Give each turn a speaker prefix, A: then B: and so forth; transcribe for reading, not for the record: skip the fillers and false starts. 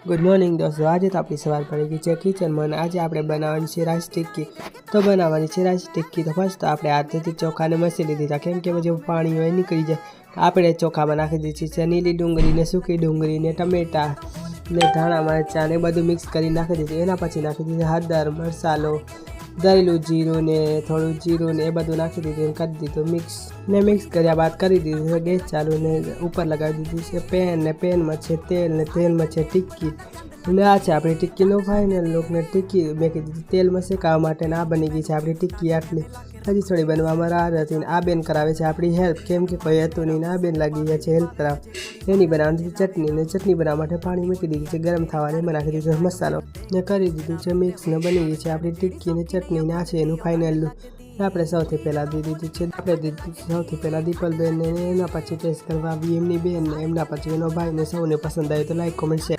A: Good morning દોસ્તો, આજે તો આપણી સવાર પડી ગઈ છે કિચનમાં. આજે આપણે બનાવવાની છે રાઈસ ટિક્કી. તો બનાવવાની છે રાઈસ ટિક્કી તો ફર્સ્ટ આપણે હાથેથી ચોખાને મસી લીધા, કેમ કે જેવું પાણી હોય નીકળી જાય. આપણે ચોખામાં નાખી દીધી છે નીલી ડુંગળી ને સૂકી ડુંગળી ને ટમેટા ને ધાણા મરચાં ને બધું મિક્સ કરી નાખી દીધું. એના પછી નાખી દીધું હળદર, મસાલો, દળેલું જીરું ને થોડું જીરું ને એ બધું નાખી દીધું, કરી દીધું મિક્સ કર્યા બાદ કરી દીધું ગેસ ચાલુ ને ઉપર લગાવી દીધું છે પેન ને પેનમાં છે તેલ ને તેલમાં છે ટિક્કી ને આ છે આપણી ટિક્કીનો ફાઇનલ લુક ને ટિક્કી મેં કીધી તેલમાં શેકાવા માટે ને આ બની ગઈ છે આપણી ટિક્કી. આટલી હજી થોડી બનવામાં રાહ હતી ને આ બેન કરાવે છે આપણી હેલ્પ, કેમ કે કોઈ હતું નહીં ને આ બેન લાગી ગયા છે હેલ્પ કરાવ. એની બનાવવાની ચટણી ને ચટણી બનાવવા માટે પાણી મૂકી દીધું છે ગરમ થવા, એમાં નાખી દીધો મસાલો ને કરી દીધું છે મિક્સ ને બની ગઈ છે આપણી ટિક્કી ને ચટણી ને આ છે એનું ફાઇનલ લુક. આપણે સૌથી પહેલાં દીધું છે સૌથી પહેલાં દીપલબેનને, એના પછી ટેસ્ટ કરવા એમની બેન ને એમના પછી એનો ભાઈ ને સૌને પસંદ આવ્યો તો લાઈક કોમેન્ટ શેર.